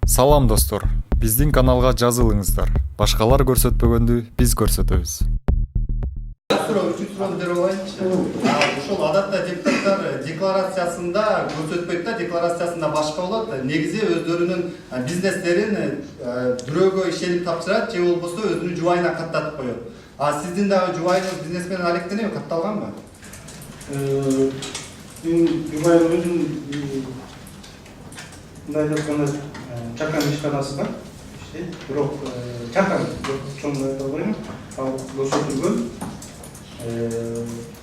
Салам достор, биздин каналга жазылыңыздар. Башкалар көрсөтпөгөндү биз көрсөтөбүз. Суроону берип алайынчы. Ошол адатта депутаттар декларациясында көрсөтпөйт да, декларациясында башка болот. Негизи өздөрүнүн бизнестерин бирөөгө ишенип тапшырат, же болбосо өзүнүн жубайына каттатып коет. Сиздин дагы жубайыңыз бизнес менен алектенеби, катталганбы? Жубайым өзүм мындай айтканда чакан ишканасы бар. Бирок чакан чоң айта албайм. Ал көрсөтүлгөн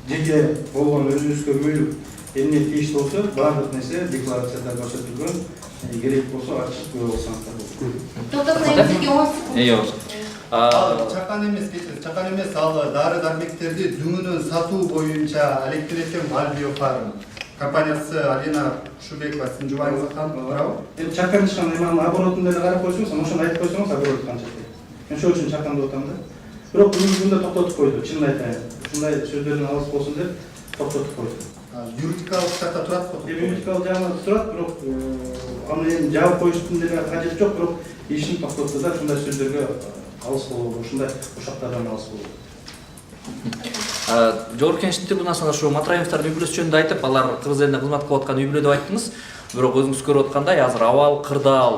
жеке болгон өзүбүзгө мүлүк эмне тийиштүү болсо баардык нерсе декларацияда көрсөтүлгөн. Керек болсо ачык көрө алсаңыздар болот. Чакан эмес, чакан эмес, ал дары-дармектерди дүңүнөн сатуу боюнча алектенет экен Альбиофарм компаниясы. Алина Шубекова сиздин жубайыңызга кантпырабы? Чакан ишкан эми оборотун деле карап койсоңуз, ошону айтып койсоңуз оборот канча дейт. Мен ошол үчүн чакан деп атам да. Бирок бүгүнкү күндө токтотуп койду, чынын айтайын. Ушундай сөздөрдөн алыс болсун деп токтотуп койду. Юридикалык жакта турат го. Юридикалык жагынан турат, бирок аны эми жаап коюштун деле кажети жок, бирок ишин токтотту да, ушундай сөздөргө алыс болобу, ушундай ушактардан алыс болобу. Жогорку Кеңештин трибунасында ушу Матраимовдордун үй бүлөсү жөнүндө айтып, алар кыргыз элине кызмат кылып аткан үй бүлө деп айттыңыз. Бирок өзүңүз көрүп аткандай, азыр абал, кырдаал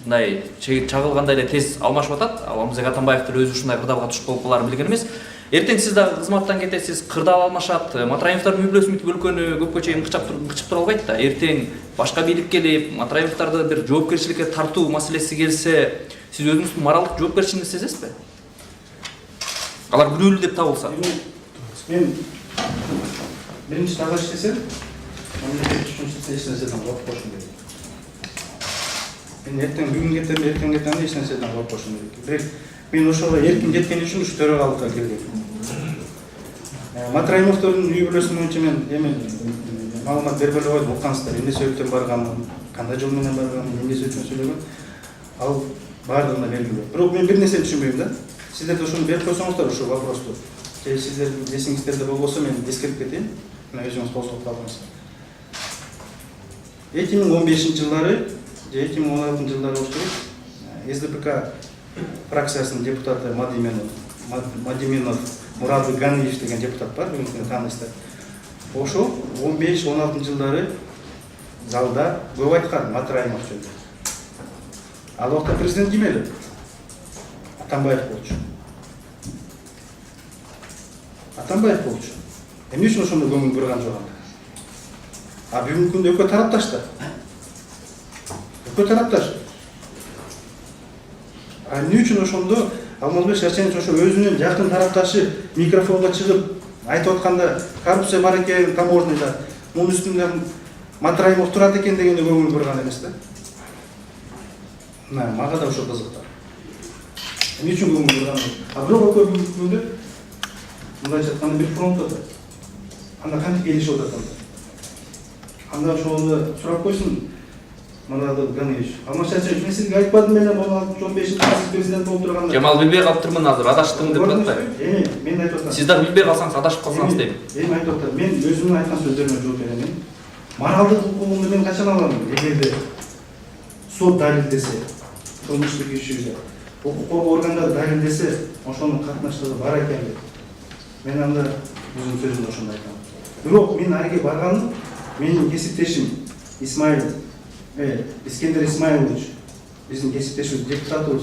мындай чагылгандай эле тез алмашып атат. Алмазбек Атамбаев деле өзү ушундай кырдаалга туш болуп каларын билген эмес. Эртең сиз дагы кызматтан кетесиз, кырдаал алмашат. Матраимовдордун үй бүлөсү мынтип өлкөнү көпкө чейин кычып тура албайт да. Эртең башка бийлик келип, Матраимовдорду бир жоопкерчиликке тартуу маселеси келсе, сиз өзүңүздүн моралдык жоопкерчилигиңди сезесизби? Алар күнөөлүү деп табылса. Мен биринчи таза иштесем, мамлекет үчүн эч нерседен коркуп коюшум керек. Мен эртең бүгүн кетем, эртең кетем эч нерседен коркуп коюшум керек. Бирок мен ошого эркин жеткен үчүн ушу төрагалыкка киргем. Матраимовдордун үй бүлөсү боюнча мен эми маалымат бербей эле койдум, уккансыздар, эмне себептен барганын, кандай жол менен барганын, эмнеси үчүн сүйлөгөн. Ал баардыгына белгилүү. Бирок мен бир нерсени түшүнбөйм да. Сиздер ошону берип койсоңуздар ушул вопросту. Же сиздердин эсиңиздерде болбосо мен эскертип кетейин. Мына өзүңүз козгоп калдыңыз. 2015-жылдары же 2016-жылдары болуш керек. СДПК фракциясынын депутаты Мадименов Мурат Ганиевич деген депутат бар, бүгүнкү таанысыздар. Ошо 15-16-жылдары залда көп айткан Матраимов жөнүндө. Ал убакта президент ким эле? Атамбаев болчу. Атамбаев болчу. Эмне үчүн ошондо көңүл бурган жок анда? Бүгүнкү күндө экөө тарапташ да. Экөө тарапташ. Эмне үчүн ошондо Алмазбек Шарченович ошо өзүнүн жакын тарапташы микрофонго чыгып айтып атканда коррупция бар экен таможняда, мунун үстүндө Матраимов турат экен дегенде көңүл бурган эмес да. Мага да ошо кызык да. Эмне үчүн көңүл бурган? Бирок экөө бүгүнкү күндө мындайча айтканда бир фронтто да. Анда кантип келишип атат анда? Анда ошону сурап койсун Мурат Ганиевич. Алмазбек, мен сизге айтпадым эле 16-15 президент болуп турганда. Жамал билбей калыптырмын азыр, адаштым деп атпайбы? Мен айтып атам. Сиз дагы билбей калсаңыз адашып калсаңыз дейм. Эми айтып атам. Мен өзүмдүн айткан сөздөрүмө жооп берем. Моралдык укугумду мен качан алам? Эгерде сот далилдесе, кылмыштык ишиге, укук коргоо органдары далилдесе, ошонун катнаштыгы бар экен деп. Мен анда өзүмдүн сөзүмдө ошондо айтам. Бирок мен арге барганым, менин кесиптешим Искендер Исмаилович, биздин кесиптешибиз, депутатыбыз,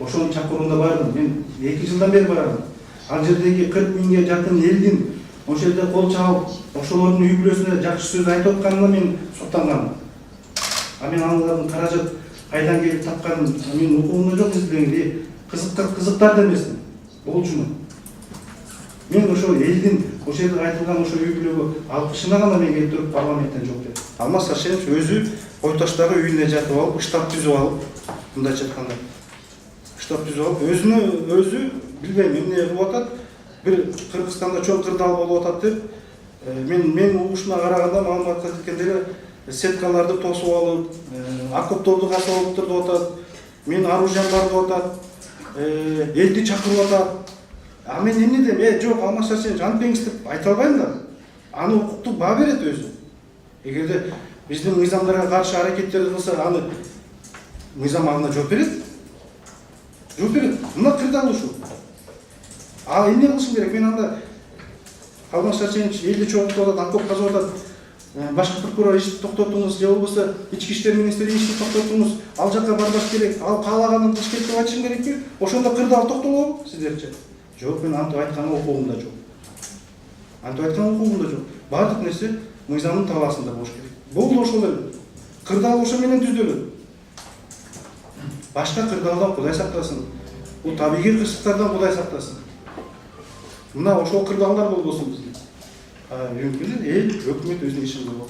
ошонун чакыруунда бардым. Мен 2 жылдан бери барам. Ал жердеги 40 миңге жакын элдин ошол жерде кол чабып, ошолордун үй бүлөсүнө жакшы сөз айтып атканына мен соттанганмын. Мен алардын каражат кайдан келип тапканын менин укугумда жок изилдегенде, кызыктар да эмесмин. Болчумун. Мен ошо элдин ошол жерде айтылган ошо үй бүлөгө алкышына гана мен келип туруп парламенттен жооп бердим. Алмаз Шарченович өзү Ойтоштагы үйүнө жатып алып, штаб түзүп алып, мындайча айтканда, штаб түзүп алып, өзү билбейм эмне кылып атат, бир Кыргызстанда чоң кырдаал болуп атат деп, мен угушуна караганда маалыматка жеткенде эле сеткаларды тосуп алып, окопторду касып алыптыр деп атат, мен оружием бар деп атат, элди чакырып атат. Мен эмне дейм? Жок, Алмаз Шарченович, антпеңиз деп айта албайм да. Аны укуктук баа берет өзү. Эгерде биздин мыйзамдарга каршы аракеттерди кылса, аны мыйзам ага жооп берет. Жооп берет. Мына кырдаал ушул. А эмне кылышым керек? Мен анда Алмаз Шарченович элди чогултуп атат, окоп казып атат. Башкы прокурор ишти токтотуңуз, же болбосо ички иштер министри ишти токтотуңуз, ал жакка барбаш керек, ал каалаганын кылыш керек деп айтышым керекпи? Ошондо кырдаал токтолобу сиздерче? Жок, мен антип айткан укугумда жок. Антип айткан укугумда жок. Баардык нерсе мыйзамдын талаасында болуш керек. Болду ошол эле. Кырдаал ошо менен түзүлөт. Башка кырдаалдан Кудай сактасын. Бул табигый кырсыктардан Кудай сактасын. Мына ошол кырдаалдар болбосун бизде. Мүмкүн эл өкмөт өзүнүн ишин кылып.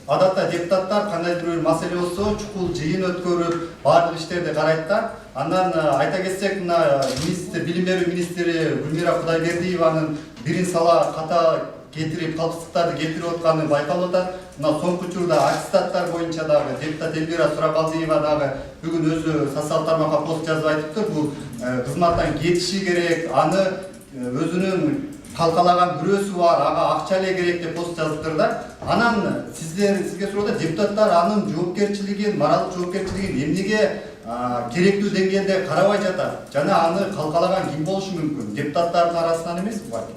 Адатта депутаттар кандайдыр бир маселе болсо чукул жыйын өткөрүп, баардык иштерди карайт да. Андан айта кетсек, мына министр, билим берүү министри Гүлмира Кудайбердиеванын бирин сала ката кетирип, калпсыздыктарды кетирип атканы байкалып атат. Мына соңку учурда аттестаттар боюнча дагы депутат Элвира Суракалдиева дагы бүгүн өзү социалдык тармакка пост жазып айтыптыр. Бул кызматтан кетиши керек, аны өзүнүн калкалаган бирөөсү бар, ага акча эле керек деп пост жазыптыр да. Анан сизге суроодо депутаттар анын жоопкерчилигин, моралдык жоопкерчилигин эмнеге керектүү деңгээлде карабай жатат? Жана аны калкалаган ким болушу мүмкүн? Депутаттардын арасынан эмеспи балким?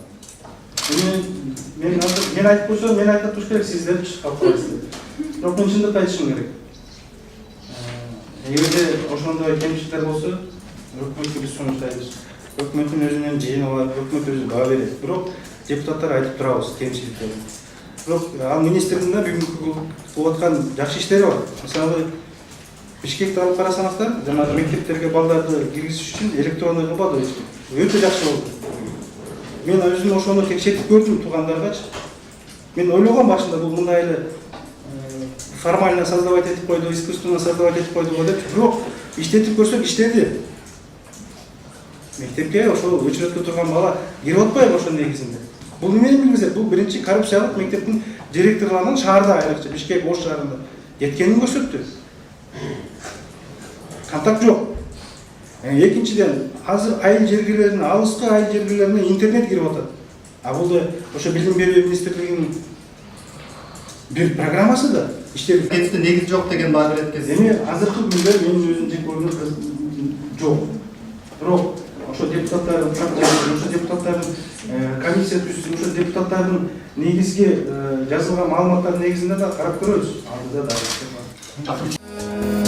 Мен айтып койсом, мен айтып туруш керек, сиздер чыгып каласыздар. Бирок мен чындыкты айтышым керек. Эгерде ошондой кемчиликтер болсо, өкмөткө биз сунуштайбыз. Өкмөттүн өзүнүн жыйыны бар, өкмөт өзү баа берет. Бирок депутаттар айтып турабыз кемчиликтерин. Бирок ал министрдин да бүгүнкү кылып аткан жакшы иштери бар. Мисалы, Бишкекти алып карасаңыздар, жанагы мектептерге балдарды киргизиш үчүн электронный кылбады, өтө жакшы болду. Мен өзүм ошону текшертип көрдүм туугандаргачы. Мен ойлогом башында бул мындай эле формально создавать этип койду, искусственно создавать этип койду го деп, бирок иштетип көрсөк иштеди. Мектепке ошол өчүрөткө турган бала кирип атпайбы ошонун негизинде. Бул эмнени билгизет? Бул биринчи коррупциялык мектептин директорлорунун шаарда, айрыкча Бишкек Ош шаарында кеткенин көрсөттү. Контакт жок. Экинчиден, азыр айыл жергелерине, алыскы айыл жергелерине интернет кирип атат. А бул да ошо билим берүү министрлигинин бир программасы да иштеп Кетиште негиз жок деген баары эткенсиз. Эми азыркы күндө менин өзүм жек көргөнүм жок. Бирок ошо депутаттардын фракциясы, ошо депутаттардын комиссия түзүп, ошо депутаттардын негизги жазылган маалыматтардын негизинде да карап көрөбүз. Алдыда да.